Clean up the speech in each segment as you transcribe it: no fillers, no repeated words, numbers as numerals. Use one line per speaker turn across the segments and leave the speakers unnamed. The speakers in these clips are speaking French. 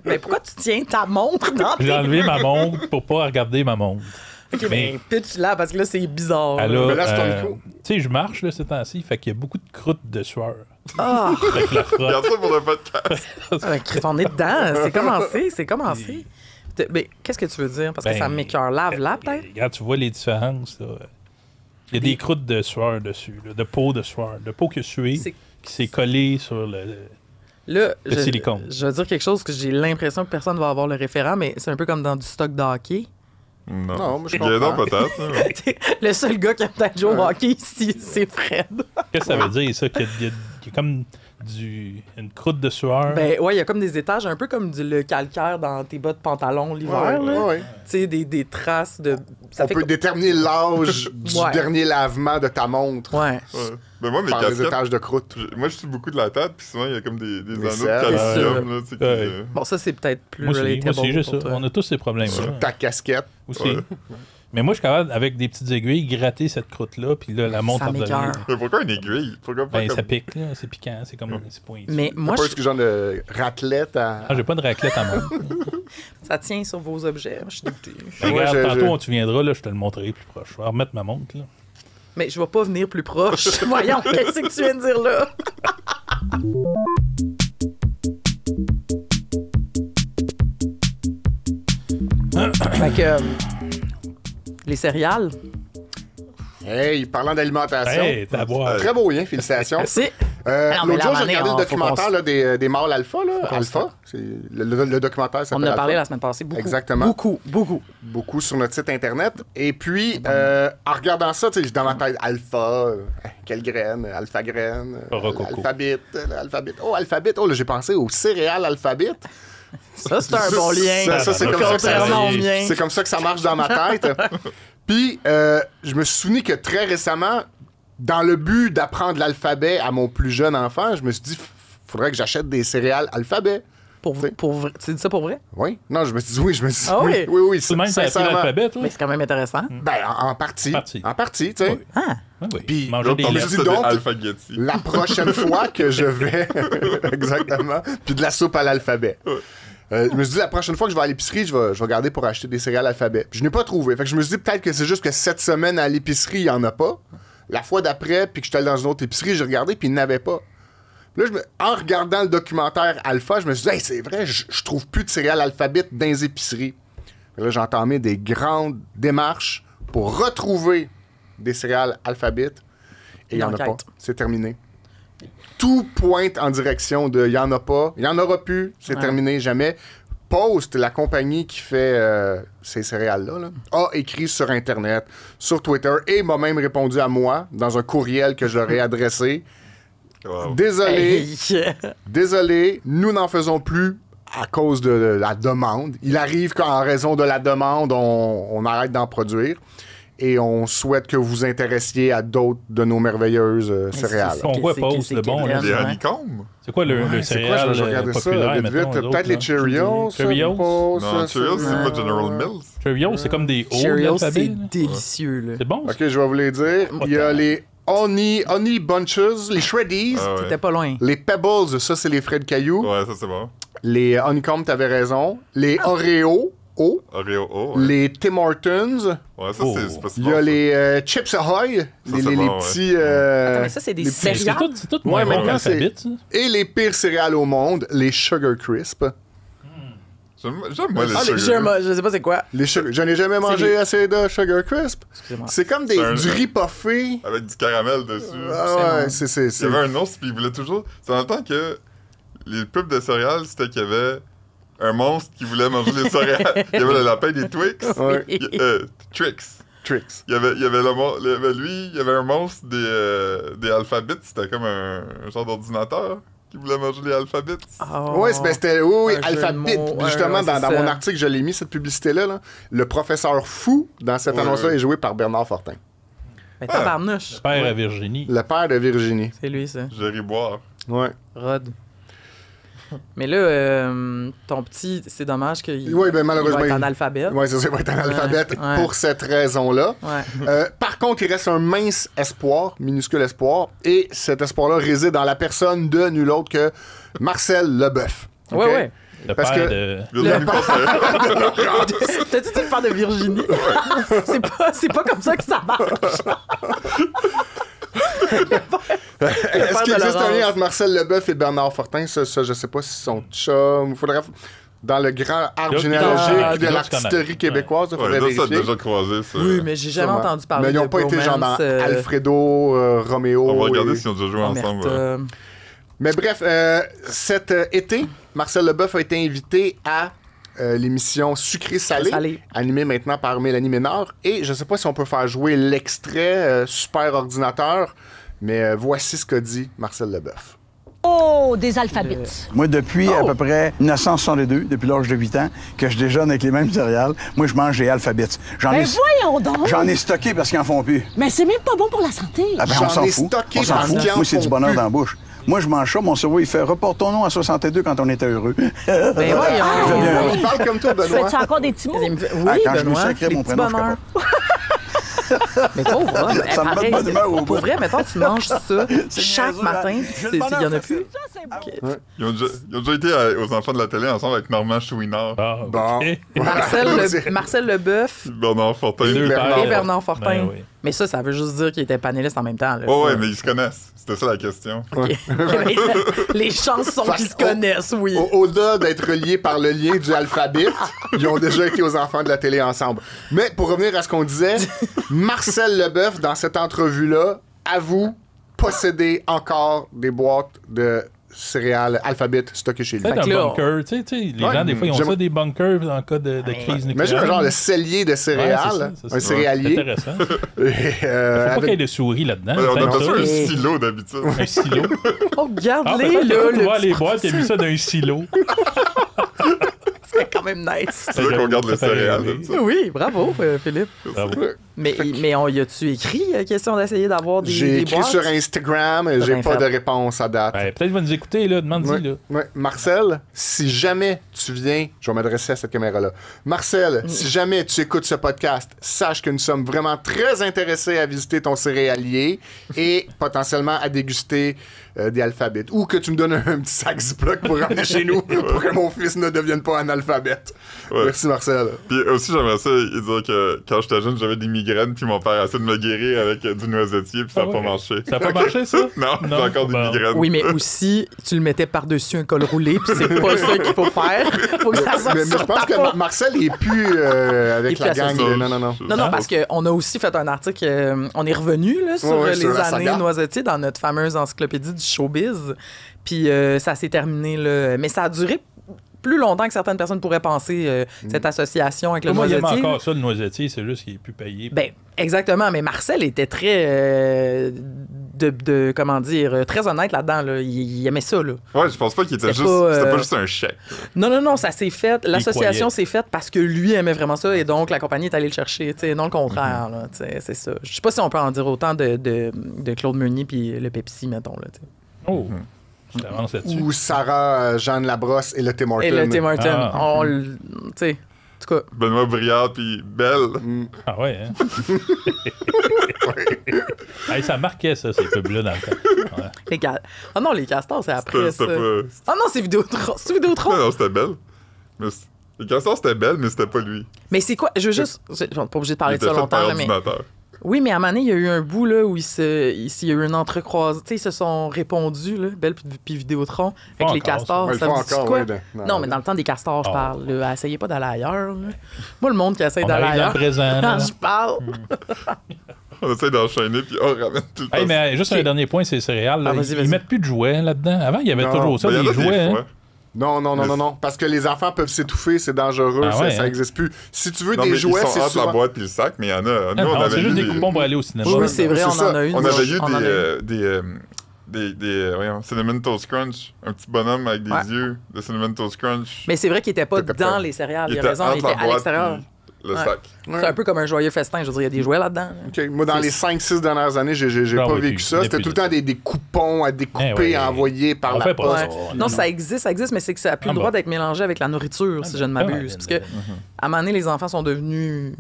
Mais pourquoi tu tiens ta montre dans
J'ai enlevé ma montre pour pas regarder ma montre.
OK, mais pitch là, parce que là, c'est bizarre.
Elle a,
Mais là, c'est ton micro.
tu sais, je marche là, ces temps-ci, fait qu'il y a beaucoup de croûtes de sueur.
Ah!
Fait que la frotte.
Regarde ça pour le podcast.
On est dedans. C'est commencé. Mais qu'est-ce que tu veux dire? Parce que ça m'écoeure. Lave-la, peut-être?
Regarde, tu vois les différences. Là. Il y a des croûtes de sueur dessus, là, de peau de sueur, de peau qui a sué, qui s'est collée sur le silicone.
Je vais dire quelque chose que j'ai l'impression que personne va avoir le référent, mais c'est un peu comme dans du stock de hockey.
Non, moi, je
Guédon,
comprends.
peut-être. hein.
Le seul gars qui a peut-être joué au hockey ici, c'est Fred.
Qu'est-ce que ça veut dire, ça? Qu'il y a comme une croûte de sueur?
Ben ouais, il y a comme des étages, un peu comme le calcaire dans tes bas de pantalon l'hiver. là.
Ouais.
Tu sais, des traces de...
On peut déterminer l'âge du
Ouais.
dernier lavement de ta montre
Ouais.
Ouais. Ben moi, mes
par les
casquettes,
étages de croûte.
moi, je suis beaucoup de la tête, puis souvent, il y a comme des anneaux de
cercles.
calcium, là, tu sais, qui,
Ouais.
Bon, ça, c'est peut-être plus
Moi
relatable
aussi, j'ai
pour
ça.
toi.
On a tous ces problèmes-là.
Sur ta casquette.
Aussi.
Ouais.
Mais moi, je suis capable, avec des petites aiguilles, gratter cette croûte-là, puis là, la montre
Ça
à
m'écoeure.
Mais pourquoi une aiguille? Pourquoi pas
Ben,
comme...
ça pique, là. C'est piquant. C'est comme... C'est pointu.
Mais moi,
Pas ce genre de raclette à...
Ah, j'ai pas de raclette à montre.
ça tient sur vos objets. Je suis dégoûtée.
Ben,
Ouais,
regarde,
je-
tantôt, tu viendras, là, je te le montrerai plus proche. Je vais remettre ma montre, là.
Mais je vais pas venir plus proche. Voyons, qu'est-ce que tu viens de dire là? Fait que... les céréales,
Hey, parlant d'alimentation.
Hey, t'as à boire.
Très beau lien, félicitations.
c'est... Ah non, mais
L'autre jour,
là,
j'ai
à un
regardé
moment
le
donné,
documentaire
faut
là, des mâles alpha. Là. Alpha, c'est le documentaire
On
s'appelle
en a
Alpha.
parlé la semaine passée beaucoup.
Exactement.
Beaucoup.
Beaucoup sur notre site internet. Et puis, en regardant ça, tu sais, dans ma tête, alpha, quelle graine, alpha graine,
Rococo.
alphabet, alphabet. Oh, là, j'ai pensé aux céréales alphabet.
Ça, c'est un bon lien.
Ça, c'est comme ça que ça
Contrairement au mien.
C'est comme ça que ça marche dans ma tête. Puis, je me suis souvenu que très récemment, dans le but d'apprendre l'alphabet à mon plus jeune enfant, je me suis dit, faudrait que j'achète des céréales alphabet.
Pour vrai. Tu dis ça pour vrai?
Oui. Non, je me suis dit oui,
Ah oui?
oui.
Tout de même, t'as appris
sincèrement.
l'alphabet, toi?
Mais c'est quand même intéressant.
Ben, en partie.
Partie.
En partie, tu sais.
Oui.
Ah!
Oui, oui.
Puis,
Manger
L'autre,
des
ton
lettres.
lettres.
fils, c'est
Donc-
des alphagetti.
La prochaine fois que je vais... Exactement. Puis de la soupe à l'alphabet. Je me suis dit, la prochaine fois que je vais à l'épicerie, je vais garder pour acheter des céréales alphabet. Puis je n'ai pas trouvé. Fait que je me suis dit, peut-être que c'est juste que cette semaine, à l'épicerie, il n'y en a pas. La fois d'après, puis que j'étais allé dans une autre épicerie, j'ai regardé, puis il n'y en avait pas. Puis là, en regardant le documentaire Alpha, je me suis dit, hey, c'est vrai, je trouve plus de céréales alphabet dans les épiceries. Puis là, j'ai entamé des grandes démarches pour retrouver des céréales alphabet. Et il n'y en a pas.
L'enquête.
C'est terminé. Tout pointe en direction de il n'y en a pas, il n'y en aura plus, c'est
Ouais.
terminé, jamais. Post, la compagnie qui fait ces céréales-là, là, a écrit sur Internet, sur Twitter, et m'a même répondu à moi dans un courriel que j'aurais adressé.
Wow.
Désolé,
Hey.
désolé, nous n'en faisons plus à cause de la demande. Il arrive qu'en raison de la demande, on arrête d'en produire. Et on souhaite que vous intéressiez à d'autres de nos merveilleuses céréales.
On voit
C'est-
pas
c'est
le bon, là.
Des
Ouais.
honeycombs?
C'est quoi le
Ouais, c'est quoi?
céréal
Je vais regarder ça
populaire,
vite,
mettons,
vite.
eux autres,
Peut-être les
là?
Cheerios. ça,
Cheerios?
pas
Non,
ça,
Cheerios,
ça.
c'est pas General Mills.
Cheerios, c'est comme des hauts de
Cheerios, c'est
l'alphabet, là.
délicieux, là.
C'est bon, ça?
OK, je vais vous les dire. Il y a les Honey Bunches, les Shreddies,
Ah ouais.
T'étais pas loin.
les Pebbles, ça, c'est les Fred Caillou.
Ouais, ça, c'est bon.
Les Honeycomb, t'avais raison. Les Oreo,
Oreo O. Ouais,
les Tim Hortons.
ouais ça,
Oh.
c'est pas si
Il
bon,
y a
ça.
les Chips Ahoy, les
c'est bon,
petits...
Attends, mais ça, c'est des
les petits-
Mais
céréales?
c'est tout moins
Ouais,
bon
maintenant,
l'alphabet, ça.
Et les pires céréales au monde, les Sugar Crisp.
J'aime moi les
Ah, les
Sugar.
je sais pas c'est quoi.
Je n'ai jamais mangé
les-
assez de Sugar Crisp.
Excusez-moi.
C'est comme
C'est un-
du riz puffé.
Avec du caramel dessus.
Ah ouais,
bon.
c'est...
Il y avait un ours, puis il voulait toujours... C'est dans le temps que les pubs de céréales, c'était qu'il y avait un monstre qui voulait manger les céréales. Il y avait le lapin des Twix.
Ouais.
Trix.
Tricks.
Il y avait lui, il y avait un monstre des alphabets. C'était comme un genre d'ordinateur qui voulait manger les alphabets.
Oh.
Oui, c'était oui,
Un jeu de
alphabet.
mots,
Puis justement,
ouais,
dans
c'est
mon
ça.
article, je l'ai mis, cette publicité-là. Là. Le professeur fou, dans cette
Ouais,
annonce-là,
ouais.
est joué par Bernard Fortin.
Mais tabarnouche.
Père à Virginie.
Le père de Virginie.
C'est lui, ça.
Je ris boire.
Ouais.
Rod. Mais là, ton petit, c'est dommage qu'il
Oui, ben malheureusement.
il va être analphabète.
Oui, c'est ça, il va être analphabète
Ouais.
pour cette raison-là.
Ouais.
Par contre, il reste un mince espoir, minuscule espoir, et cet espoir-là réside dans la personne de nul autre que Marcel Leboeuf.
Ouais,
OK?
ouais.
Le
Parce
père
que-
de...
T'as dit le père de Virginie? C'est pas comme ça que ça marche.
Est-ce qu'il existe un lien entre Marcel Leboeuf et Bernard Fortin? Ça, je sais pas si son chum. Faudrait... Dans le grand arbre généalogique de l'artisterie québécoise, il faudrait
ça a
vérifier.
déjà croisé, ça.
Oui, mais j'ai jamais entendu parler
Mais ils
de
n'ont pas été genre dans
bromance,
Alfredo, Roméo.
On va regarder
et-
si on a déjà joué ensemble.
Omerta.
Mais bref, cet été, Marcel Leboeuf a été invité à l'émission Sucré-Salé,
Salé.
animée maintenant par Mélanie Ménard. Et je sais pas si on peut faire jouer l'extrait Super Ordinateur, mais voici ce qu'a dit Marcel Leboeuf.
Oh, des alphabets.
Moi, depuis à peu près 1962, depuis l'âge de 8 ans, que je déjeune avec les mêmes céréales, moi, je mange des alphabets.
Ben voyons donc!
J'en ai stocké parce qu'ils en font plus.
Mais c'est même pas bon pour la santé.
Ah ben,
J'en
on s'en
ai
fout.
stocké
On s'en
parce
fout.
qu'ils en
Moi, c'est
font
du bonheur
plus.
dans la bouche. Moi, je mange ça, mon cerveau, il fait reportons-nous en 62 quand on était heureux.
Ben voyons.
Il parle comme toi, Benoît.
Fais-tu encore des petits mots?
Oui,
quand je me
Benoît,
sacrais
les
mon
petits
prénom, je suis
bonheurs. Mais pauvre homme,
Ça me met de bonne humeur au
pour
bout.
vrai, mettons, tu manges ça chaque
niaiseux,
matin,
hein.
puis
J'ai
il
le bonheur
y en a
de
plus.
Ça, c'est bon.
Ils ont déjà été aux enfants de la télé ensemble avec Normand Chouinard,
Ah,
Bon.
OK.
Marcel Leboeuf
Bernard Fortin.
Deux
Bernard.
pères.
et Bernard Fortin.
Ben oui.
Mais ça veut juste dire qu'ils étaient panélistes en même temps. Là.
Ouais, mais ils se connaissent. C'était ça la question.
Les chances sont qu'ils se connaissent, oui.
Au-delà d'être reliés par le lien du alphabet, ils ont déjà été aux enfants de la télé ensemble. Mais pour revenir à ce qu'on disait, Marcel Leboeuf, dans cette entrevue-là, avoue posséder encore des boîtes de céréales alphabet stockées chez lui.
Peut-être
Fait que
un
là,
bunker. Tu sais, les
Ouais,
gens, des fois, ils ont
j'aime-
ça, des bunkers en cas de crise nucléaire.
Imagine un genre de cellier de
Ouais,
céréales,
c'est ça.
un céréalier.
C'est intéressant.
Et,
Faut pas qu'il y ait de souris là-dedans.
On
c'est
appelle ça
ça.
un
Et-
silo d'habitude.
Un silo.
Oh, regarde-les,
Ah, peut-être
là,
qu'il va
le
les boîtes et mis ça dans un silo.
c'est quand même nice.
C'est là qu'on garde les
Ça fait
céréales.
rêver.
comme ça.
Oui, bravo, Philippe.
Bravo.
Mais on y a-tu écrit question d'essayer d'avoir des
J'ai
des
écrit
boîtes?
sur Instagram, j'ai
bien
pas
fait.
de réponse à date.
Ouais, peut-être qu'il va nous écouter, là. Demande-y,
Ouais,
là.
ouais. Marcel, si jamais tu viens, je vais m'adresser à cette caméra-là. Marcel, si jamais tu écoutes ce podcast, sache que nous sommes vraiment très intéressés à visiter ton céréalier et potentiellement à déguster des alphabets. Ou que tu me donnes un petit sac Ziploc pour ramener chez nous pour que mon fils ne devienne pas analphabète.
Ouais.
Merci, Marcel.
Puis aussi, j'aimerais ça dire que quand j'étais jeune, j'avais des migraines, puis mon père a essayé de me guérir avec du noisetier, puis ça
Ah
n'a pas
ouais.
marché.
Ça a pas marché, ça?
Non, j'ai encore des
Bon.
migraines.
Oui, mais aussi, tu le mettais par-dessus un col roulé, puis c'est pas ça qu'il faut faire. Faut que ça sorte
Mais je
sur
pense
ta
que
peau.
Marcel est plus avec
Il est
la
plus
gang.
associé.
Non.
Non,
Ah.
non, parce qu'on a aussi fait un article, on est revenu là, sur
Ouais,
les
sur la
années
saga.
Noisetier dans notre fameuse encyclopédie du showbiz. Puis ça s'est terminé, là. Mais ça a duré plus longtemps que certaines personnes pourraient penser, cette association avec le
Moi, il aime
noisetier.
encore ça, le noisetier. C'est juste qu'il est plus payé.
Ben, exactement, mais Marcel était très, comment dire, très honnête là-dedans. Là. Il aimait ça. Là.
Ouais, je pense pas qu'il était
C'était
juste.
pas,
C'était pas juste un chèque.
Non, ça s'est fait. L'association
croyait.
s'est faite parce que lui aimait vraiment ça et donc la compagnie est allée le chercher. Tu sais, non le contraire. Là, tu sais, c'est ça. Je sais pas si on peut en dire autant de Claude Meunier puis le Pepsi, mettons. Là, tu sais.
Oh, je t'avance là-dessus.
Ou Sarah, Jeanne Labrosse et le Tim Hortons.
Et le Tim Hortons.
Ah.
Tu sais, en tout cas.
Benoît Briard, puis Belle.
Ah ouais, hein? Hey, ça marquait, ça, ces pubs-là, dans le temps. Ouais.
Ah non, les castors, c'est après ça.
C'était pas.
Ah non, c'est Vidéotron. C'est Vidéotron.
Non, c'était Belle. Mais les castors, c'était Belle, mais c'était pas lui.
Mais c'est quoi? Je veux juste. Je suis pas obligé de
Il
parler de
était
ça
fait
longtemps,
par
là, mais.
ordinateur.
Oui, mais à un moment donné, il y a eu un bout là, où il y a eu un entrecroisé. Tu sais, ils se sont répondus, là, Belle puis Vidéotron, avec
Pas
les
encore,
castors.
Ouais, ils
Ça
le
vous
font
dit
encore,
quoi?
ouais,
Non, mais dans le temps des castors, je
Oh.
parle. Là. Essayez pas d'aller ailleurs. Là. Moi, le monde qui essaye
On
d'aller
arrive dans
ailleurs.
le présent.
Quand
là.
je parle.
On essaie d'enchaîner, puis on ramène tout le temps.
Hey, mais juste un dernier point, c'est les céréales. Là.
Ah, vas-y, vas-y.
Ils mettent plus de jouets là-dedans. Avant, il y avait
Non.
toujours ça,
Ben, il y en
des
a
jouets. Hein?
fois.
Non. Parce que les enfants peuvent s'étouffer, c'est dangereux,
Ah ouais,
ça
hein?
n'existe plus. Si tu veux
Non,
des
mais
jouets,
ils sont
c'est
entre
souvent...
la boîte puis le sac, mais il y en a. Nous,
Ah,
on
non,
avait
c'est
eu
juste des
des-
coupons pour aller au cinéma.
Oui, c'est vrai,
c'est
on
ça.
en a eu.
On
nous
avait
autres.
eu
On en a eu.
des voyons, Cinnamon Toast Crunch, un petit bonhomme avec des
Ouais.
yeux de Cinnamon Toast Crunch.
Mais c'est vrai qu'il était pas
T'étais
dans
pas-
les céréales.
il
Il a
était
raison, il
entre
était
la
à
boîte
l'extérieur.
puis le
Ouais.
sac.
C'est un peu comme un joyeux festin. Je veux dire, il y a des jouets là-dedans.
OK, moi, dans les 5-6 dernières années, j'ai
Ah
pas
oui,
vécu
puis
ça.
il y a
C'était
plus
tout le
de
temps des coupons à découper,
Eh ouais.
à envoyer par
On
la
fait pas
poste.
ça.
Ouais.
Non,
Non, ça existe, mais c'est que ça n'a plus
Ah
le droit
bon.
d'être mélangé avec la nourriture, si je ne m'abuse. Parce que, à un moment donné, les enfants sont devenus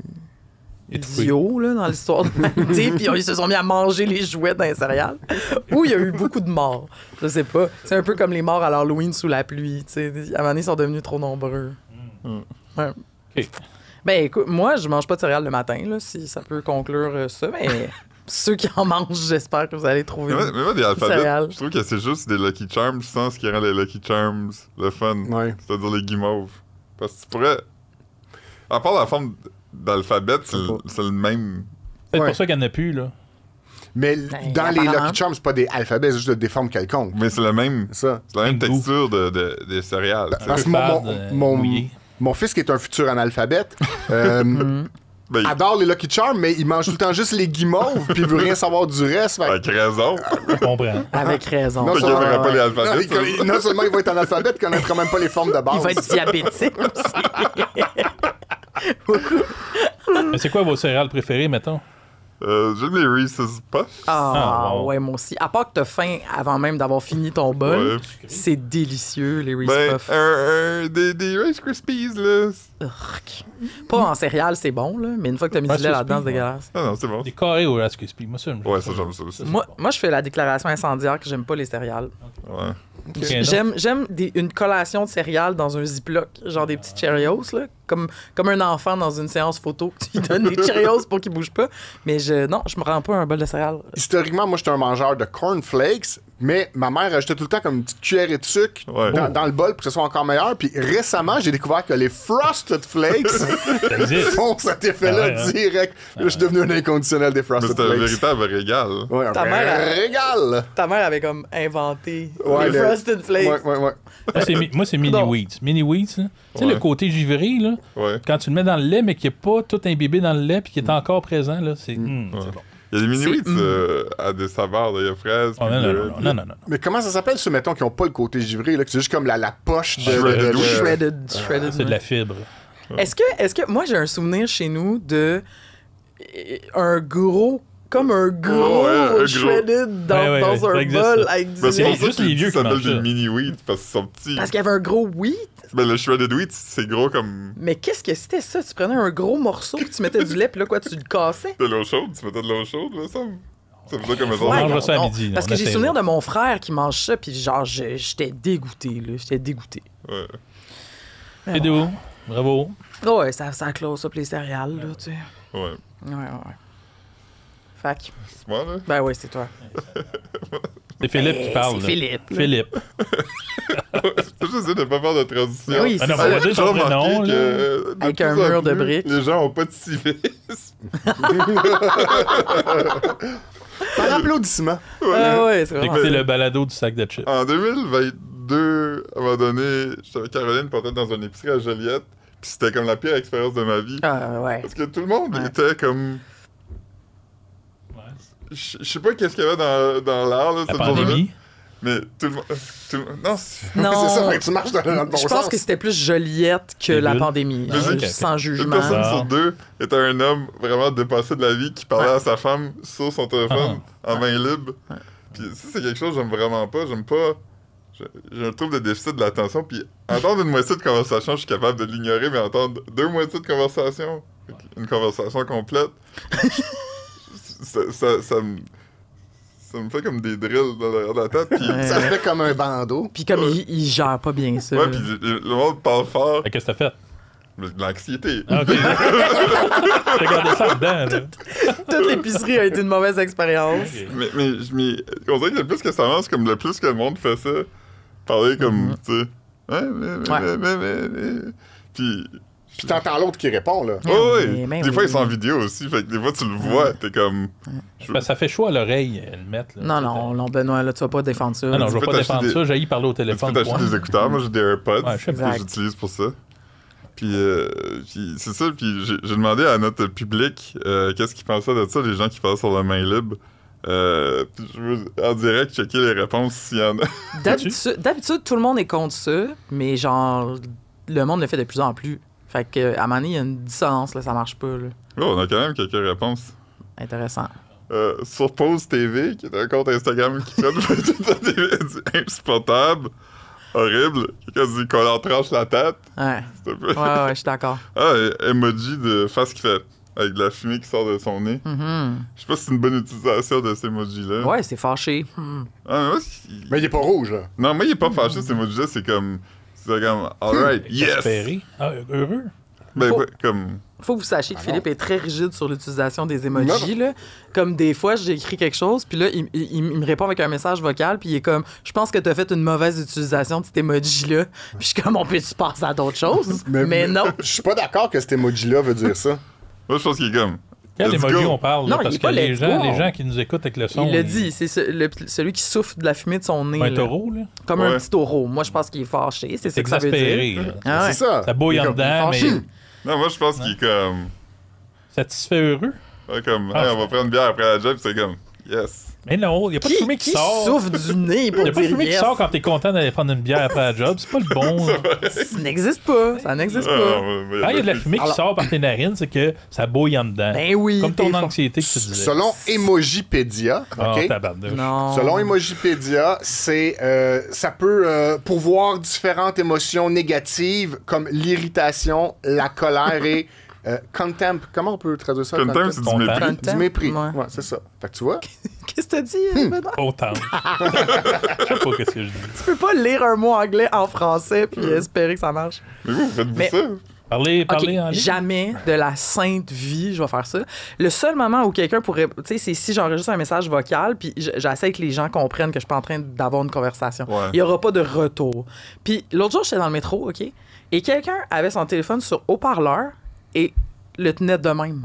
idiots là, dans l'histoire de l'humanité, puis ils se sont mis à manger les jouets dans les céréales, ou il y a eu beaucoup de morts. Je sais pas. C'est un peu comme les morts à l'Halloween sous la pluie. T'sais. À un moment donné, ils sont devenus trop nombreux. Ouais.
OK.
Ben écoute, moi, je mange pas de céréales le matin, là, si ça peut conclure ça, mais ceux qui en mangent, j'espère que vous allez trouver
Mais moi, des alphabets,
céréales.
je trouve que c'est juste des Lucky Charms sans ce qui rend les Lucky Charms le fun.
Ouais.
C'est-à-dire les guimauves. Parce que tu pourrais... À part la forme d'alphabet, c'est le même...
C'est
Ouais.
pour ça qu'il n'y en a plus, là.
Mais dans les
apparemment.
Lucky Charms, c'est pas des alphabets, c'est juste des formes quelconques.
Mais c'est le même...
Ça.
C'est la même
Même goût.
texture des céréales. tu sais.
Parce que
Fade, mouillé.
mon fils, qui est un futur analphabète,
Ben,
adore les Lucky Charms, mais il mange tout le temps juste les guimauves, puis il veut rien savoir du reste. Fait que-
avec raison.
Je comprends.
Avec raison.
Non,
Fait qu'il
ça-
verra pas les
non,
alphabets.
non seulement il va être analphabète, il connaîtra même pas les formes de base.
Il va être diabétique aussi.
Mais c'est quoi vos céréales préférées, mettons?
J'aime les Reese's Puffs.
Ah,
bon.
ouais, moi aussi. À part que t'as faim avant même d'avoir fini ton bol,
Ouais.
c'est délicieux, les Reese
Ben,
Puffs.
des Rice Krispies, là.
Urgh. Pas en céréales, c'est bon, là, mais une fois que t'as mis du
Rice
lait là-dedans, c'est
Krispies,
dégueulasse.
Ah non, c'est bon.
Des carrés au Rice Krispies. Moi, ça,
Ouais, ça, j'aime ça aussi.
Moi, je fais la déclaration incendiaire que j'aime pas les céréales.
Ouais.
Ok, donc.
J'aime une collation de céréales dans un Ziploc, genre des petits Cheerios, là, comme un enfant dans une séance photo. Tu lui donnes des Cheerios pour qu'il bouge pas. Mais non, je me rends pas un bol de céréales.
Historiquement, moi, j'étais un mangeur de cornflakes, mais ma mère ajoutait tout le temps comme une petite cuillerée de sucre
Ouais.
dans le bol pour que ce soit encore meilleur. Puis récemment, j'ai découvert que les Frosted Flakes
Ça existe.
font cet effet-là
Ah ouais, hein?
direct. Là, je suis devenu un inconditionnel des
Mais
Frosted
c'est un
Flakes.
véritable régal.
Ouais, un
Ta mère,
vrai régal.
Ta mère avait comme inventé
Ouais,
les
le-
Frosted Flakes.
Ouais.
Moi, c'est Mini
Non.
Wheats. Mini Wheats, là. Tu sais,
Ouais.
le côté givré, là,
Ouais.
quand tu le mets dans le lait, mais qui n'est pas tout imbibé dans le lait, puis qui est encore présent, là, c'est
Ouais.
c'est bon.
Il y a des mini-wheats
C'est-
à des saveurs, là. Il y a fraises.
Oh,
puis
non, non.
Mais comment ça s'appelle ceux, mettons, qui ont pas le côté givré, là, que c'est juste comme la poche de...
Shredded wheat.
Shredded,
C'est de la fibre.
Est-ce que moi j'ai un souvenir chez nous de un gros comme un gros
Ouais, un gros.
shredded dans,
Ouais,
dans
ça
un
existe,
bol
ça.
avec du
Ben, c'est
lait?
pour ça
juste les vieux
que
qui
ça s'appelle
mangent
des
ça.
mini-wheats, parce qu'ils sont petits.
Parce qu'il y avait un gros wheat.
Ben, le shredded wheat, c'est gros comme
Mais qu'est-ce que c'était ça? Tu prenais un gros morceau, puis tu mettais du lait, puis là quoi, tu le cassais?
de l'eau chaude. Tu mettais de l'eau chaude, là, ça. C'est ça comme
Ouais,
ça.
on
Voyons
mangera ça à
donc.
midi,
Parce
on
que j'ai
essaie,
souvenir
là.
de mon frère qui mange ça, puis genre, j'étais dégoûté, là. J'étais dégoûté.
Ouais.
C'est doux. Bravo.
Ouais, ça close up les céréales, là, tu sais.
Ouais.
Ouais. Fac.
C'est moi, là.
Ben ouais, c'est toi.
C'est Philippe qui parle.
C'est
là.
Philippe. là.
Philippe.
J'essaie de pas faire de transition.
Oui,
Ah
c'est
non,
ça.
on va dire
J'ai
son
remarqué
prénom, là.
que de
Avec
plus
un
en
mur de
plus,
briques.
Les gens ont pas de civisme.
Par applaudissement.
Ah ouais, c'est
J'ai
vraiment.
écouté le balado du sac de chips.
En 2022, à un moment donné, j'étais avec Caroline, pour être dans une épicerie à Joliette, puis c'était comme la pire expérience de ma vie.
Ah ouais.
Parce que tout le monde
Ouais.
était comme... Je sais pas qu'est-ce qu'il y avait dans l'air, là,
La
cette journée-là,
pandémie.
mais tout le monde... Non,
Non.
C'est ça, fait que tu marches dans le bon
Je pense
sens.
que c'était plus Joliette que
Les
la
bulles.
pandémie.
Je sais
que-
Sans
une
jugement.
personne
Ah.
sur deux était un homme vraiment dépassé de la vie qui parlait à sa femme sur son téléphone en main libre. Puis ça, c'est quelque chose que j'aime vraiment pas. J'aime pas... J'ai un trouble de déficit de l'attention, puis entendre une moitié de conversation, je suis capable de l'ignorer, mais entendre deux moitiés de conversation, une conversation complète, ça me fait comme des drills dans l'arrière de la tête. Puis,
Ouais.
Ça fait comme un bandeau.
Puis comme il gère pas bien ça.
ouais,
là.
puis le monde parle fort,
Qu'est-ce que t'as fait?
mais de l'anxiété.
Ah, OK. T'as gardé ça dedans, là.
Toute l'épicerie a été une mauvaise expérience.
OK.
Mais on dirait que le plus que ça avance, comme le plus que le monde fait ça, parler comme, tu sais, ouais, mais. Puis
Puis t'entends l'autre qui répond, là.
oh, ouais.
mais
Des
oui.
fois, ils sont en vidéo aussi. Fait que des fois, tu le vois, t'es comme.
Ben, ça fait chaud à l'oreille, le mettre. Là.
Non, Benoît, là, tu vas pas défendre ça.
Non, je
Tu
vais
peux
pas
t'acheter
défendre
des-
ça. J'ai parler au
Tu peux
téléphone.
t'acheter
point.
des écouteurs. Moi, j'ai des AirPods
Ouais, je sais
que
pas.
j'utilise pour ça. Puis c'est ça. Puis j'ai demandé à notre public qu'est-ce qu'ils pensaient de ça, les gens qui passent sur la main libre. Puis je veux en direct checker les réponses s'il y en a.
D'habitude, tout le monde est contre ça, mais genre, le monde le fait de plus en plus. Fait que, à un moment donné, il y a une dissonance, là, ça marche pas, là.
Oh, on a quand même quelques réponses.
Intéressant.
Sur Pause TV, qui est un compte Instagram qui fait du insupportable, horrible. Quelqu'un dit qu'on leur tranche la tête.
Ouais.
C'est un peu...
Ouais, je suis d'accord.
Ah, emoji de face qui fait avec de la fumée qui sort de son nez. Je sais pas si c'est une bonne utilisation de ces emojis-là.
Ouais, c'est fâché.
Ah,
Mais il est pas rouge, là.
Non, moi, il est pas fâché, ces emojis-là. C'est comme, alright, yes!
Espéré. Ah, heureux.
Ben,
Faut-
ouais, comme...
Faut que vous sachiez que Philippe est très rigide sur l'utilisation des emojis. Là. Comme des fois, j'ai écrit quelque chose, puis là, il me répond avec un message vocal, puis il est comme « Je pense que t'as fait une mauvaise utilisation de cet emoji-là. » Puis je suis comme « On peut-tu passer à d'autres choses? » Mais non.
Je suis pas d'accord que cet emoji-là veut dire ça.
Moi, je pense qu'il est comme...
Quel
let's
emoji
go.
on parle?
Non,
Là,
il
parce
est
que
pas
les
let's go.
gens qui nous écoutent avec le son...
Il l'a dit, c'est celui qui souffle de la fumée de son nez.
Un
là.
taureau, là.
Comme un
Ouais.
petit taureau. Moi, je pense qu'il est fâché. C'est ça que ça veut
Exaspéré,
dire.
là.
Ah ouais.
C'est ça.
Ça bouille en
Il est
dedans, mais
fâché.
Non, moi, je pense qu'il est comme...
satisfait heureux.
Ouais, comme,
Ah,
hey, on va prendre une bière après la job, puis c'est comme, yes.
Mais non, il n'y a pas de fumée qui sort.
souffle du nez
Il
pour
n'y a pas de
dire
fumée qui
yes?
sort quand t'es content d'aller prendre une bière après la job. C'est pas le bon.
Ça n'existe pas. Ça n'existe pas.
Quand il y a de la fumée qui sort par tes narines, c'est que ça bouille en dedans.
Ben oui.
Comme ton
t'es
anxiété que tu disais.
Selon Emojipédia,
Ah,
OK?
tabarnouche.
Non.
Selon Emojipédia, ça peut pourvoir différentes émotions négatives comme l'irritation, la colère et contempt. Comment on peut traduire ça?
Contempt, c'est du
Contempt.
mépris.
Contempt.
Du mépris.
Ouais.
Ouais, c'est ça. Fait que tu vois,
Qu'est-ce que t'as dit, Benoît?
Autant. Je sais pas qu'est-ce que je dis.
Tu peux pas lire un mot anglais en français puis espérer que ça marche.
Mais vous faites-vous
Mais-
ça?
Parler
OK,
en ligne.
jamais de la sainte vie, je vais faire ça. Le seul moment où quelqu'un pourrait... Tu sais, c'est si j'enregistre un message vocal puis j'essaie que les gens comprennent que je suis pas en train d'avoir une conversation.
Ouais.
Il y aura pas de retour. Puis l'autre jour, j'étais dans le métro, OK? Et quelqu'un avait son téléphone sur haut-parleur et le tenait de même.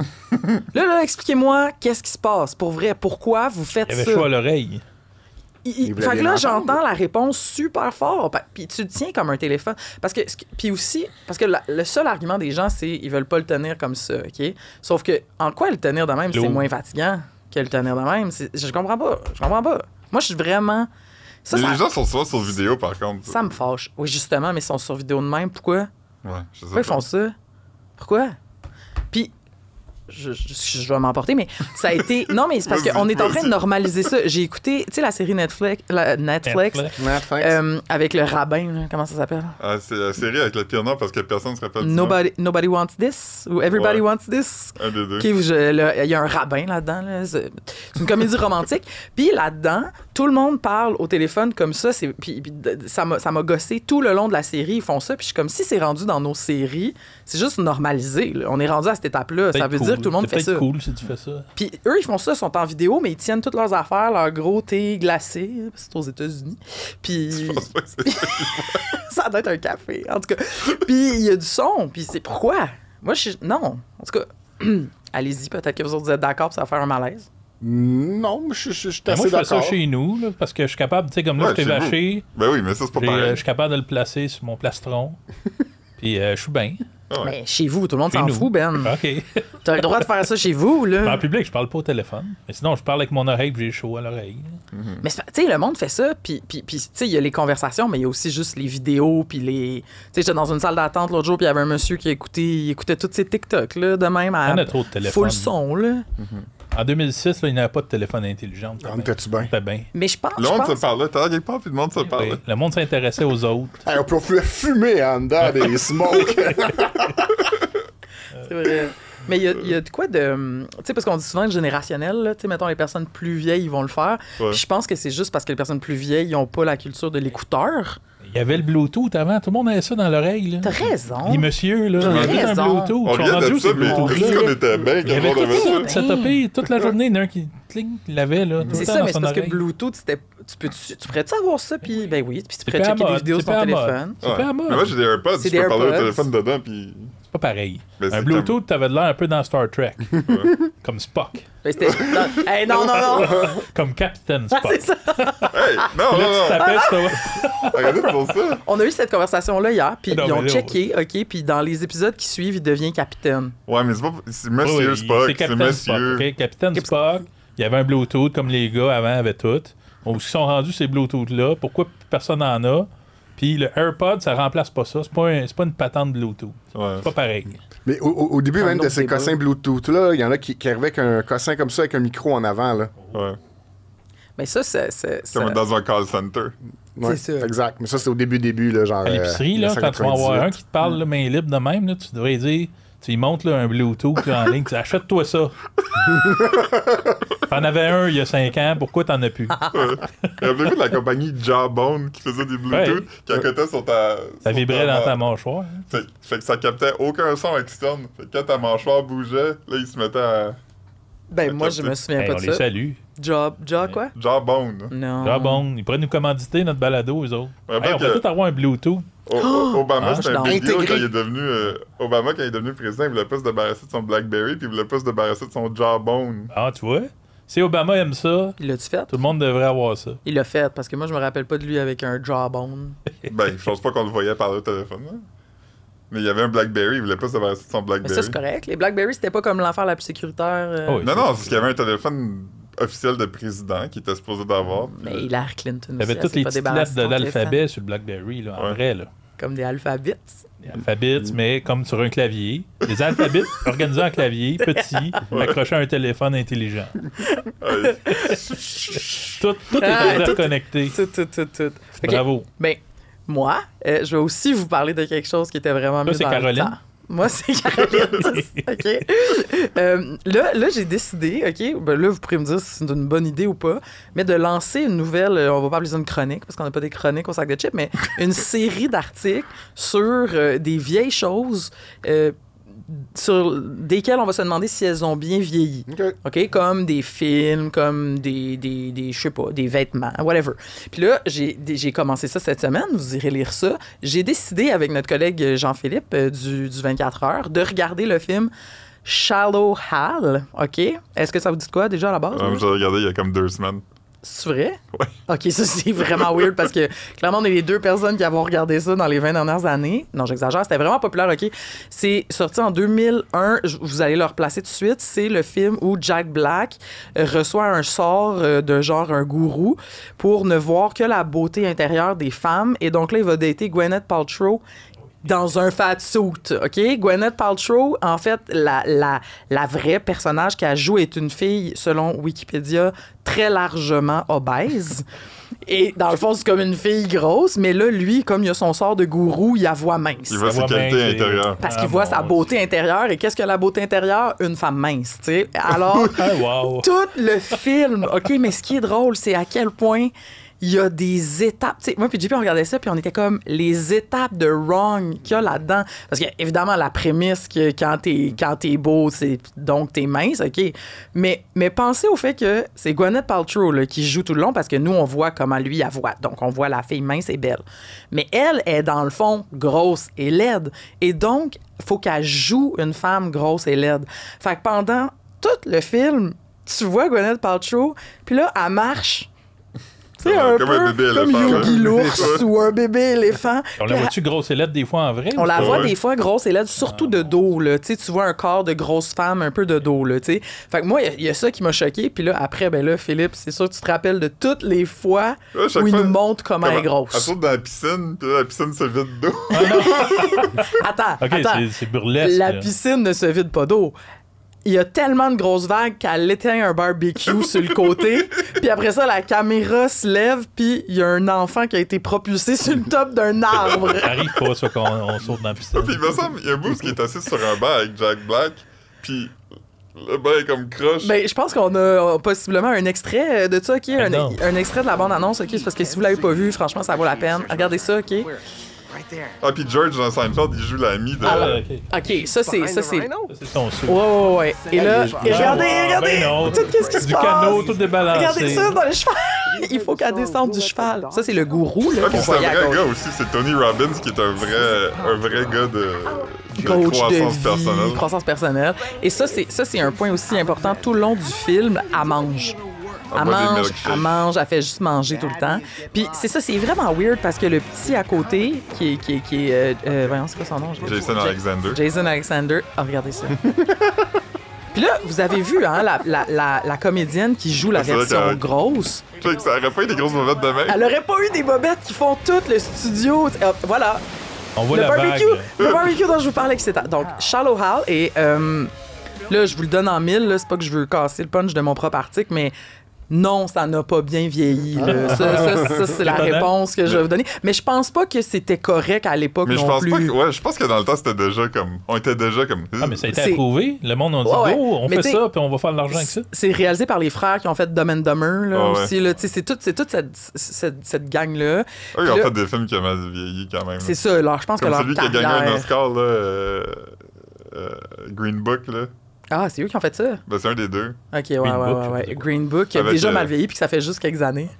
là, expliquez-moi qu'est-ce qui se passe. Pour vrai, pourquoi vous faites
Il y avait
ça?
chaud à l'oreille.
Il voulait
Fait que
bien
là,
l'entendre.
j'entends la réponse super fort. Puis tu le tiens comme un téléphone. Parce que, puis aussi, parce que le seul argument des gens, c'est ils veulent pas le tenir comme ça, OK? Sauf que, en quoi le tenir de même, c'est
Lourd.
moins fatigant que le tenir de même? Je comprends pas. Je comprends pas. Moi, je suis vraiment... Ça,
Mais
ça,
les gens sont souvent sur vidéo, par contre.
ça me fâche. Oui, justement, mais ils sont sur vidéo de même. Pourquoi?
Ouais, je sais
Pourquoi ils
pas.
font ça? Pourquoi? Puis, je vais m'emporter, mais ça a été... Non, mais c'est parce
Vas-y,
qu'on est en train de
vas-y.
normaliser ça. J'ai écouté, tu sais, la série Netflix,
Netflix.
avec le rabbin, là, comment ça s'appelle?
Ah, c'est la série avec le pire nom parce que personne ne se rappelle du nom.
Nobody Wants This ou Everybody
Ouais.
Wants This.
Un des deux.
Ok, il y a un rabbin là-dedans. Là. C'est une comédie romantique. Puis là-dedans, tout le monde parle au téléphone comme ça. Puis ça m'a gossé tout le long de la série. Ils font ça. Puis je suis comme si c'est rendu dans nos séries, c'est juste normalisé. Là. On est rendu à cette étape-là. Ça
Peut-être
veut
cool.
dire que tout le monde
C'est
fait ça.
peut-être cool si tu fais ça.
Puis eux, ils font ça, ils sont en vidéo, mais ils tiennent toutes leurs affaires, leur gros thé glacé. C'est aux États-Unis. Puis
Je pense pas que c'est
ça doit être un café, en tout cas. Puis il y a du son, puis c'est pourquoi? Moi, non. En tout cas, allez-y, peut-être que vous autres êtes d'accord, puis ça va faire un malaise.
Non, je suis
Ben, moi,
assez
je fais ça
d'accord.
chez nous, là, parce que je suis capable, tu sais, comme là,
Ouais,
je t'ai
chez vous.
vaché,
Ben oui, mais ça, c'est pas pareil.
je suis capable de le placer sur mon plastron. Puis je suis bien.
Ah ouais.
Mais chez vous, tout le monde
Chez
s'en
nous.
fout, Ben.
OK.
T'as le droit de faire ça chez vous,
Mais en
là.
public, je parle pas au téléphone. Mais sinon, je parle avec mon oreille puis j'ai chaud à l'oreille.
Mais tu sais, le monde fait ça, puis tu sais, il y a les conversations, mais il y a aussi juste les vidéos, puis les... Tu sais, j'étais dans une salle d'attente l'autre jour, puis il y avait un monsieur qui écoutait tous ces TikTok, là, de même,
Il y en
à
a trop de téléphones.
full son, là.
En 2006, là, il n'y avait pas de téléphone intelligent.
On était-tu bien?
C'était bien.
Mais je pense...
Le monde se parlait. T'as quelque part, puis le monde se
Oui,
parlait.
le monde s'intéressait aux autres.
Hey, on peut fumer en dedans des smokes.
C'est vrai. Mais il y a de quoi de... Tu sais, parce qu'on dit souvent le générationnel, là, tu sais, mettons, les personnes plus vieilles, ils vont le faire.
Ouais.
Puis je pense que c'est juste parce que les personnes plus vieilles, ils n'ont pas la culture de l'écouteur.
Il y avait le Bluetooth avant. Tout le monde avait ça dans l'oreille. là.
T'as raison.
Les messieurs, là,
T'as
il y avait tout un
raison.
Bluetooth.
On
Ils sont
riait
rendus
de
où,
ça,
ces
mais
Bluetooth-là?
on était bien
Il y
quand
avait
on avait
tout
ça.
ça, setupé toute la journée. Il y en a un qui l'avait, là, tout le
C'est
temps
ça,
dans
mais c'est
son
parce que
oreille.
Plus c'était... Tu pourrais-tu avoir ça, puis... Ben oui, puis tu pourrais
pas à
checker des
mode,
vidéos
c'est
sur ton
pas à mode.
téléphone.
C'est pas à mode.
Mais moi, j'ai des AirPods.
C'est
Tu peux
des
parler au
AirPods.
téléphone dedans, puis...
C'est pas pareil.
Ben, c'est
Un Bluetooth, t'avais l'air un peu dans Star Trek. Comme Spock.
Ben, c'était... Hey, non!
Comme Captain
Ah,
Spock.
c'est ça!
Hey, non,
Là, tu
non,
tapais ça.
non. Arrêtez pour ça.
On a eu cette conversation-là hier, puis
Non,
ils ont
mais là,
checké, OK, puis dans les épisodes qui suivent, il devient capitaine.
Ouais, mais c'est pas... C'est Monsieur
Oui,
Spock.
c'est
C'est
Captain Spock.
Monsieur...
OK? Captain Spock, il y avait un Bluetooth comme les gars avant avaient tout. Où ils sont rendus ces Bluetooth-là? Pourquoi personne n'en a? Puis le AirPod, ça remplace pas ça. C'est pas une patente Bluetooth.
Ouais.
C'est pas pareil.
Mais au début
Un
même de
autre
ces
débat.
cossins Bluetooth-là, il y en a qui arrivaient avec un cossin comme ça, avec un micro en avant. Là.
Ouais.
Mais ça, c'est...
Comme dans un call center.
Ouais,
C'est ça.
Exact. Mais ça, c'est au début, là, genre.
À l'épicerie, là, quand tu vas en voir un qui te parle là, main libre de même, là, tu devrais dire, tu lui montres là, un Bluetooth là, en ligne, tu dis, achète-toi ça. T'en avais un il y a 5 ans, pourquoi t'en as plus?
Il y avait vu de la compagnie Jawbone qui faisait des Bluetooth qui accotaient sur ta.
Ça
sur
vibrait dans ta mâchoire. Hein.
Fait que ça captait aucun son externe. Fait que quand ta mâchoire bougeait, là, il se mettait à.
Ben, moi, je me souviens
Hey,
pas
on
de
les
ça.
salue.
Job quoi?
Jawbone. Hein.
Non.
Ah bon, ils pourraient nous commanditer notre balado, eux autres.
Ouais,
Hey, on
que-
peut tout avoir un Bluetooth.
Obama,
Ah,
c'était
je
un
suis
big deal
intégré.
quand il est devenu. Obama, quand il est devenu président, il voulait pas se débarrasser de son Blackberry, puis il voulait pas se débarrasser de son Jawbone.
Ah, tu vois? Si Obama aime ça,
Il l'a-tu fait?
tout le monde devrait avoir ça.
Il l'a fait, parce que moi, je me rappelle pas de lui avec un jawbone.
Ben, je pense pas qu'on le voyait parler au téléphone, là. Mais il y avait un Blackberry, il voulait pas se débarrasser de son
Mais
Blackberry.
ça, c'est correct. Les BlackBerry, c'était pas comme l'affaire la plus sécuritaire.
Oh, oui.
Non, non, c'est parce qu'il y avait un téléphone officiel de président qui était supposé d'avoir.
Mais Hillary Clinton
Il y avait
aussi,
toutes
elle
les
s'est pas
petites
débarrassée
lettres de
son
l'alphabet
téléphone.
sur le BlackBerry, là, en
Ouais.
vrai. Là.
Comme des alphabets.
Des alphabets, mais comme sur un clavier. Des alphabets organisés en clavier, petits, accrochés à un téléphone intelligent.
Ouais.
Tout est
Ah, tout-
interconnecté.
Tout. Ok.
Bravo.
Ben, moi, je vais aussi vous parler de quelque chose qui était vraiment mieux
c'est
dans
Caroline.
le temps. Moi, c'est Caroline. OK. Là, j'ai décidé, OK, ben là, vous pourrez me dire si c'est une bonne idée ou pas, mais de lancer une nouvelle, on va pas appeler ça une chronique, parce qu'on n'a pas des chroniques au sac de chips, mais une série d'articles sur des vieilles choses sur desquelles on va se demander si elles ont bien vieilli.
OK.
OK? Comme des films, comme des je sais pas, des vêtements, whatever. Puis là, j'ai commencé ça cette semaine, vous irez lire ça. J'ai décidé, avec notre collègue Jean-Philippe du 24 heures, de regarder le film Shallow Hal, OK? Est-ce que ça vous dit de quoi, déjà, à la base?
J'ai regardé il y a comme 2 semaines.
C'est vrai?
Ouais.
OK, ça, c'est vraiment weird parce que clairement, on est les deux personnes qui avons regardé ça dans les 20 dernières années. Non, j'exagère, c'était vraiment populaire, OK? C'est sorti en 2001. Vous allez le replacer tout de suite. C'est le film où Jack Black reçoit un sort de genre un gourou pour ne voir que la beauté intérieure des femmes. Et donc là, il va dater Gwyneth Paltrow dans un fat suit, OK? Gwyneth Paltrow, en fait, la vraie personnage qu'elle joue est une fille, selon Wikipédia, très largement obèse. Et dans le fond, c'est comme une fille grosse, mais là, lui, comme il a son sort de gourou, il la voit mince.
Il voit
Ça
ses
va
qualités
bien,
intérieures.
Parce qu'il voit sa beauté intérieure. Et qu'est-ce que la beauté intérieure? Une femme mince, tu sais. Alors,
Ah, wow.
tout le film, OK, mais ce qui est drôle, c'est à quel point il y a des étapes. Tu sais, moi puis JP, on regardait ça, puis on était comme les étapes de wrong qu'il y a là-dedans. Parce que, évidemment, la prémisse que quand t'es beau, c'est donc t'es mince, OK. Mais pensez au fait que c'est Gwyneth Paltrow là, qui joue tout le long, parce que nous, on voit comment lui, elle voit. Donc, on voit la fille mince et belle. Mais elle est, dans le fond, grosse et laide. Et donc, il faut qu'elle joue une femme grosse et laide. Fait que pendant tout le film, tu vois Gwyneth Paltrow, puis là, elle marche. Tu sais, un
Comme
peu
un bébé
comme
éléphant,
Yogi
là.
l'ours ou un bébé éléphant.
On la
Puis
voit-tu grosse et lettre des fois en vrai?
on
ou
la
pas?
voit
Ouais.
des fois grosse et laide, surtout de dos, là. Tu sais, tu vois un corps de grosse femme, un peu de dos, là, tu sais. Fait que moi, il y a ça qui m'a choqué. Puis là, après, ben là, Philippe, c'est sûr que tu te rappelles de toutes les fois
Ouais, chaque
où il
fois,
nous montre comment elle est
Elle
grosse.
saute dans la piscine, puis là, la piscine se vide d'eau.
Attends,
Ok,
attends.
c'est burlesque.
La
là.
piscine ne se vide pas d'eau. Il y a tellement de grosses vagues qu'elle éteint un barbecue sur le côté. Puis après ça, la caméra se lève, puis il y a un enfant qui a été propulsé sur le top d'un arbre.
Ça arrive pas, ça, qu'on on saute dans la piscine.
Puis il me semble, il y a un bout qui est assis sur un banc avec Jack Black, puis le banc est comme croche.
Ben, je pense qu'on a possiblement un extrait de ça, OK?
non.
Un extrait de la bande-annonce, OK? C'est parce que si vous l'avez pas vu, franchement, ça vaut la peine. Regardez ça, OK?
Ah, puis George dans Seinfeld, il joue l'ami de.
Ah, ok.
OK, ça, c'est...
Ça, c'est son saut.
Ouais. Et là, et regardez,
Ah, ben non.
tout qu'est-ce qui se
Du
passe.
canot, tout débalancé.
Regardez ça dans le cheval. Il faut qu'elle descende du cheval. Ça, c'est le gourou, là,
Ah,
qu'on
puis c'est un
voyait à
vrai
gauche.
gars aussi, c'est Tony Robbins qui est un vrai gars de
Coach
croissance
de vie,
personnelle.
croissance personnelle. Et ça, c'est un point aussi important. Tout le long du film, elle mange.
Elle boit des milkshakes.
Elle fait juste manger tout le temps. Puis c'est ça, c'est vraiment weird parce que le petit à côté, qui est voyons, c'est quoi son nom?
Jason Alexander.
Jason Alexander. Ah, regardez ça. Puis là, vous avez vu, hein, la comédienne qui joue la
Ah, c'est vrai
version
qu'elle-
grosse.
Tu sais que ça aurait pas eu des grosses mauvaises de même.
Elle aurait pas eu des bobettes qui font tout le studio. Voilà.
On voit
Le
la
barbecue,
vague.
le barbecue dont je vous parlais, etc. Donc, Shallow Hal, et là, je vous le donne en 1000, là, c'est pas que je veux casser le punch de mon propre article, mais Non, ça n'a pas bien vieilli. Là. Ça, c'est la réponse que je vais vous donner. Mais je pense pas que c'était correct à l'époque
Mais je
non
pense
plus.
pas que. Ouais, je pense que dans le temps, c'était déjà comme. On était déjà comme.
Ah, mais ça a été
C'est-
approuvé. Le monde a dit,
Ouais,
go, on
mais
fait
t'sais,
ça, puis on va faire de l'argent avec ça.
C'est réalisé par les frères qui ont fait Dumb and Dumber là,
Ouais,
aussi. Là. C'est toute cette gang-là.
Eux, ils ont
Là-
fait des films qui ont mal vieilli quand même.
C'est ça. Alors, je pense
Comme
que leur
celui qui a gagné un
carrière...
Oscar, là. Green Book, là.
Ah, c'est eux qui ont fait ça?
Ben, c'est un des deux.
OK, ouais,
Green Book,
ouais. Green Book, qui a
Avec,
déjà mal vieilli puis que ça fait juste quelques années.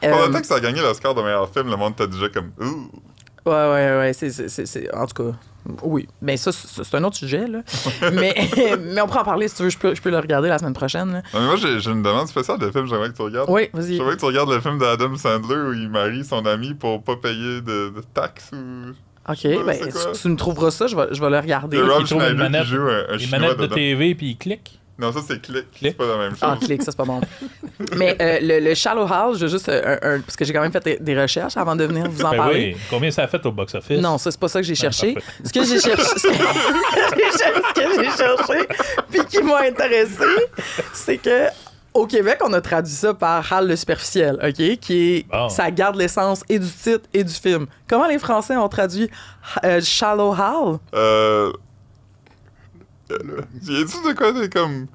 Pendant le temps que ça a gagné l'Oscar de meilleur film, le monde était déjà comme. Ouh.
Ouais. C'est... En tout cas, oui. Mais ça, c'est un autre sujet, là. mais on pourra en parler si tu veux. Je peux le regarder la semaine prochaine. Là.
Non, mais moi, j'ai une demande spéciale de film, j'aimerais que tu regardes.
Oui, vas-y.
J'aimerais que tu regardes le film d'Adam Sandler où il marie son ami pour pas payer de taxes ou.
OK,
c'est
ben,
quoi?
tu me trouveras ça, je vais le regarder.
Il y a Rob
Il trouve une
Schneider
manette-
qui joue un
Les
chinois
manettes de
dedans.
TV, puis il clique.
Non, ça c'est Click.
Click.
C'est pas la même chose.
Ah, clic, ça, c'est pas bon. Mais le Shallow Hal, je veux juste... parce que j'ai quand même fait des recherches avant de venir vous en
Ben
parler.
oui, combien ça a fait au box-office?
Non, ça, c'est pas ça que j'ai cherché.
parfait.
Ce que j'ai cherché... ce que j'ai cherché, puis qui m'a intéressé, c'est que... Au Québec, on a traduit ça par Hal le superficiel, OK? Qui est...
Bon.
Ça garde l'essence et du titre et du film. Comment les Français ont traduit Shallow Hal?
Y a-tu de quoi de comme.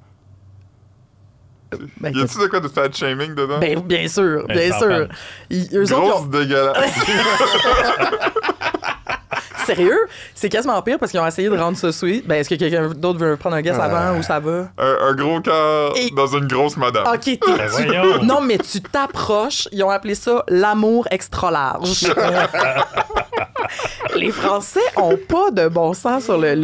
Ben,
Y a-tu de quoi de fat shaming dedans?
ben, bien sûr,
Ben,
bien
sans
sûr.
peine.
Eux autres, ils ont-
Grosse dégueulasse.
Sérieux? C'est quasiment pire parce qu'ils ont essayé de rendre ça sweet. Ben, est-ce que quelqu'un d'autre veut prendre un guess avant ou ça va?
un gros cœur
Et-
dans une grosse madame.
Ok,
Ben voyons.
Non, mais tu t'approches. Ils ont appelé ça l'amour extra large. Les Français ont pas de bon sens sur le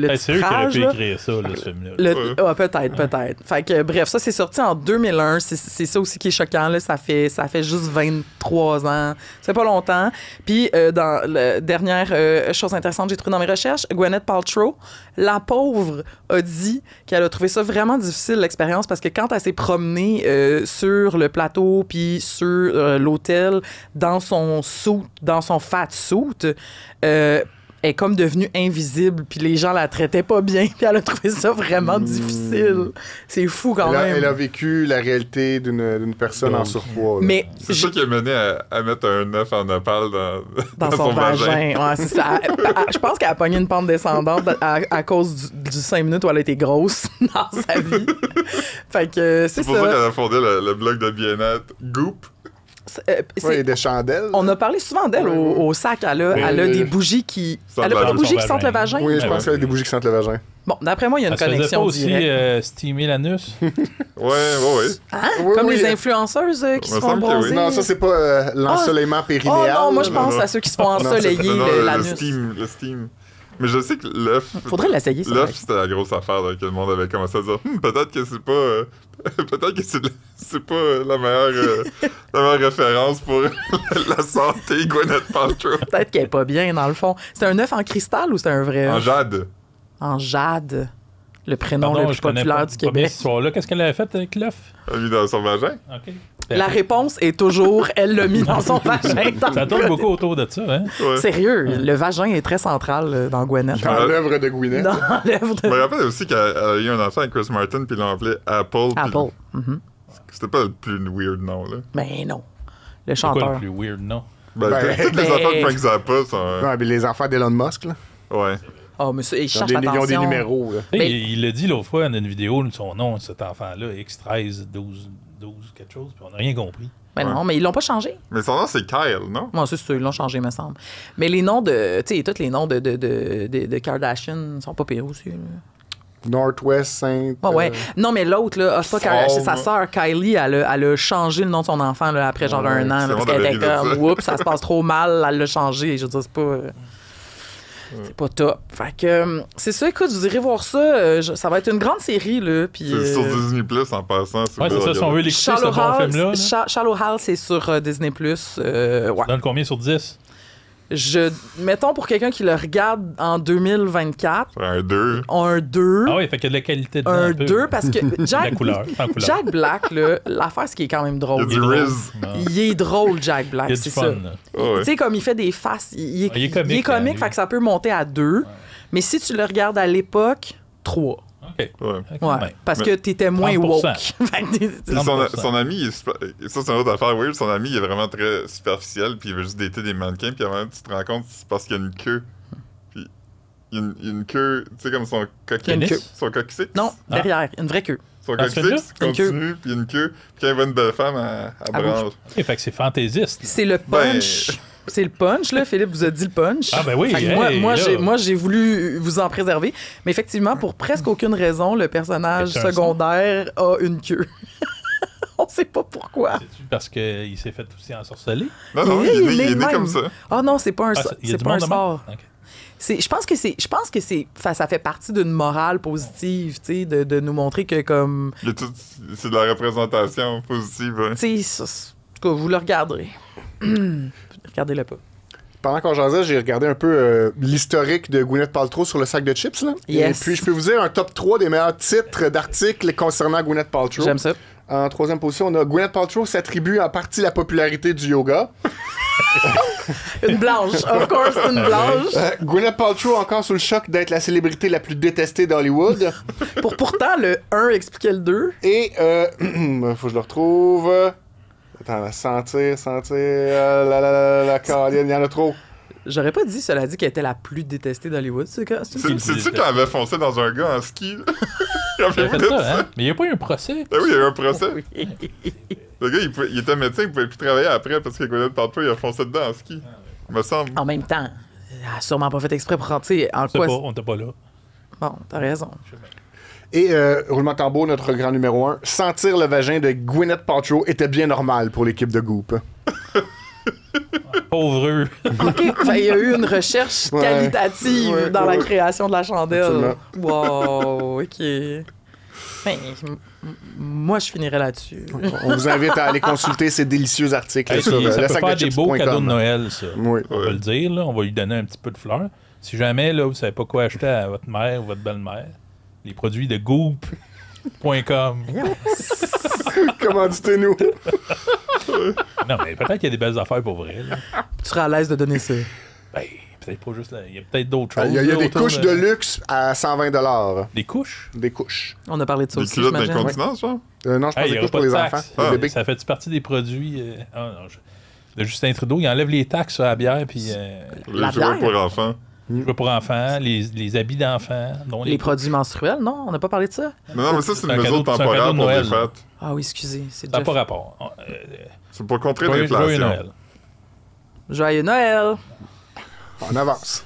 Ben, c'est eux qui auraient
titrage.
pu
là.
écrire ça, le film-là.
Ouais, peut-être. Fait que, bref, ça, c'est sorti en 2001. C'est ça aussi qui est choquant. Là. Ça fait juste 23 ans. C'est pas longtemps. Puis, dans la dernière chose intéressante que j'ai trouvée dans mes recherches, Gwyneth Paltrow, la pauvre, a dit qu'elle a trouvé ça vraiment difficile, l'expérience, parce que quand elle s'est promenée sur le plateau puis sur l'hôtel, dans son suit, dans son fat suit, est comme devenue invisible, puis les gens la traitaient pas bien, puis elle a trouvé ça vraiment difficile. C'est fou quand même.
Elle a vécu la réalité d'une personne en surpoids. là.
Mais
C'est ça qui a mené à mettre un œuf en opale
dans son vagin. Ouais, c'est ça. Je pense qu'elle a pogné une pente descendante à cause du 5 minutes où elle a été grosse dans sa vie. Fait que c'est
C'est pour ça
ça.
qu'elle a fondé le blog de bien-être Goop.
Ouais, et des chandelles.
On a parlé souvent d'elle au sac. Elle a des bougies qui...
Sentent
Elle a pas
le
des
vagin.
bougies qui sentent le vagin?
Oui, je
Ouais,
pense
ouais.
qu'elle a des bougies qui sentent le vagin.
Bon, d'après moi, il y a une
Elle se faisait pas
connexion
aussi
directe.
steamer l'anus?
Ouais.
Hein?
Oui,
Comme
oui.
les influenceuses qui
Me
se font
semble que oui.
bronzer.
Non, ça, c'est pas l'ensoleillement
Oh
périnéal.
non, moi, je
là.
pense
non.
à ceux qui se font
Non,
ensoleiller
Non, le
l'anus.
steam. Mais je sais que l'œuf.
Faudrait l'essayer, ça.
L'œuf, c'était la grosse affaire là, que le monde avait commencé à dire peut-être que c'est pas. Peut-être que c'est pas la meilleure référence pour la santé, Gwyneth Paltrow.
Peut-être qu'elle est pas bien, dans le fond. C'est un œuf en cristal ou c'est un vrai
En
œuf?
jade.
En jade. Le prénom
Pardon,
le plus
je connais
populaire
pas,
du
pas bien
Québec.
cette histoire-là. Qu'est-ce qu'elle avait fait avec l'œuf?
Mis dans son vagin.
OK.
La réponse est toujours elle l'a mis dans son vagin. dans
Ça
le
tourne
cas.
beaucoup autour de ça, hein?
Ouais.
Sérieux, le vagin est très central dans Gwyneth.
Dans l'œuvre de Gwyneth.
Dans l'œuvre
Je me
de
rappelle aussi qu'elle a eu un enfant avec Chris Martin, puis ils l'ont appelé Apple. puis
Apple. Mhm.
C'était pas le plus weird nom, là.
Ben non. Le
C'est quoi
chanteur.
le plus weird, non?
Ben,
Ben,
toutes les
ben-
enfants de Frank Zappa sont.
Ouais, mais les enfants d'Elon Musk, là.
Ouais.
Oh, mais ça, il
Ils ont
cherche
des, ils ont des
l'attention.
numéros, là.
Tu sais,
Mais-
il l'a dit l'autre fois dans une vidéo, son nom, cet enfant-là, X13, 12, quelque chose, puis on n'a rien compris.
Ben non, mais ils l'ont pas changé.
Mais son nom, c'est Kyle, non?
Moi, c'est sûr, ils l'ont changé, me semble. Mais les noms de... Tu sais, tous les noms de Kardashian sont pas pires aussi, là.
Northwest Saint.
Ouais. Non, mais l'autre, là, c'est pas Kardashian,
Forme.
sa sœur Kylie, elle a changé le nom de son enfant là, après genre
Ouais,
un an,
c'est
là, parce
bon
qu'elle
d'avoir
était
ri de
comme,
ça.
oups, ça se passe trop mal, elle l'a changé. Je veux dire, c'est pas. C'est pas top. Fait que c'est ça, écoute, vous irez voir ça. Ça va être une grande série, là. Puis,
C'est sur Disney Plus en passant.
Ouais, c'est ça, si on veut l'écouter, ce bon film-là. là.
Shallow Hal, c'est sur Disney+. Ouais.
Donne combien sur 10?
Mettons, pour quelqu'un qui le regarde en 2024,
Un 2.
un 2.
Ah oui, fait qu'il y a de la qualité dedans.
Un
peu.
2, parce que
La
Jack,
couleur. En couleur.
Jack Black, là, l'affaire, c'est qu'il est quand même
Il y a
drôle.
du Riz.
Ah.
Il est drôle, Jack Black,
Il y a
c'est
du
ça.
fun. là.
Ah ouais.
Tu sais, comme il fait des faces, il est
Il est comique, hein, lui.
fait que ça peut monter à 2. Mais si tu le regardes à l'époque, 3.
OK. OK.
Ouais.
Ouais,
Ben,
parce que t'étais moins
30%.
woke. Fait que
Puis
30%.
son ami, il est ça c'est une autre affaire weird, son ami il est vraiment très superficiel, puis il veut juste dater des mannequins, puis à un moment tu te rends compte c'est parce qu'il y a une queue. Puis il y a une queue, tu sais comme son
Il y a une queue.
son coccyx.
non, derrière, une vraie queue.
Son
Ah, celui-là?
coccyx
Une queue.
continue, puis une queue, puis quand il voit une belle femme, elle branche.
OK, fait que c'est fantaisiste. là.
C'est le punch. C'est le punch, là. Philippe vous a dit le punch.
Ah, ben oui,
Fait que
hey, là.
moi, j'ai voulu vous en préserver. Mais effectivement, pour presque aucune raison, le personnage
C'est un
secondaire a une queue. On sait pas pourquoi.
C'est-tu parce qu'il s'est fait aussi ensorceler?
Non, non,
Oui,
il est né
même.
comme ça.
Ah non, c'est pas un,
Il y a
c'est
du
pas un
monde de même?
sort.
OK.
Je pense que ça fait partie d'une morale positive, tu sais, de nous montrer que comme,
C'est de la représentation positive. Hein.
tu sais, en tout cas, vous le regarderez. Regardez-le pas.
Pendant qu'on jasait, j'ai regardé un peu l'historique de Gwyneth Paltrow sur le sac de chips. Là.
Yes.
Et puis, je peux vous dire un top 3 des meilleurs titres d'articles concernant Gwyneth Paltrow.
J'aime ça.
En troisième position, on a Gwyneth Paltrow s'attribue en partie la popularité du yoga.
Une blanche, of course, une blanche.
Gwyneth Paltrow encore sous le choc d'être la célébrité la plus détestée d'Hollywood.
Pourtant, le 1 expliquait le 2.
Et, faut que je le retrouve. Attends, sentir, la Caroline, il y en a trop.
J'aurais pas dit, cela dit, qu'elle était la plus détestée d'Hollywood.
C'est-tu quand elle avait foncé dans un gars en ski? Là? Il
Il
avait
a fait
fait
ça, hein? Mais il n'y a pas eu un procès.
Ben oui, il y a eu un procès.
Oui.
Le gars, il était médecin, il pouvait plus travailler après parce que Gwyneth Paltrow, il a foncé dedans en ski. Me semble.
En même temps, elle a sûrement pas fait exprès pour rentrer. En
On sait
quoi?
pas, on n'était pas là.
Bon, t'as raison.
Et, roulement de tambour, notre grand numéro 1, sentir le vagin de Gwyneth Paltrow était bien normal pour l'équipe de Goop.
Pauvre.
OK, il y a eu une recherche
Ouais.
qualitative
Ouais,
dans la
ouais.
création de la chandelle.
Absolument.
Wow, OK. Ben, moi, je finirais là-dessus.
On vous invite à aller consulter ces délicieux articles
Hey,
sur
puis ça
le
peut
sac
faire
de
des beaux
chips.com.
cadeaux de Noël, ça.
Oui.
On va le dire, là. On va lui donner un petit peu de fleurs. Si jamais, là, vous savez pas quoi acheter à votre mère ou votre belle-mère, les produits de Goop.com.
Commanditez-nous.
Non, mais peut-être qu'il y a des belles affaires pour vrai, là.
Tu serais à l'aise de donner ça.
Ben, peut-être pas juste là. Il y a peut-être d'autres choses.
Il y a
là,
des
autour
couches de luxe à 120 $.
Des couches?
Des couches.
On a parlé de ça
Des
aussi,
culottes
j'imagine.
d'incontinence, genre?
Non, je pense
Hey, il
des
y aura
couches
pas
pour
de
les
taxes.
enfants,
Ah,
les bébés.
Ça fait partie des produits de Justin Trudeau. Il enlève les taxes sur la bière puis
La
Les jouets
bière?
pour enfants.
les jouets pour enfants, les habits d'enfants. dont
Les produits menstruels, non? On n'a pas parlé de ça?
Non, mais ça, c'est
C'est un
une mesure
cadeau- c'est un
temporaire
cadeau de
pour les
Noël.
fêtes.
Ah oui, excusez. C'est
Ça n'a
déjà
pas rapport.
C'est pour contrer
Joyeux
l'inflation.
Noël.
Joyeux Noël!
On avance.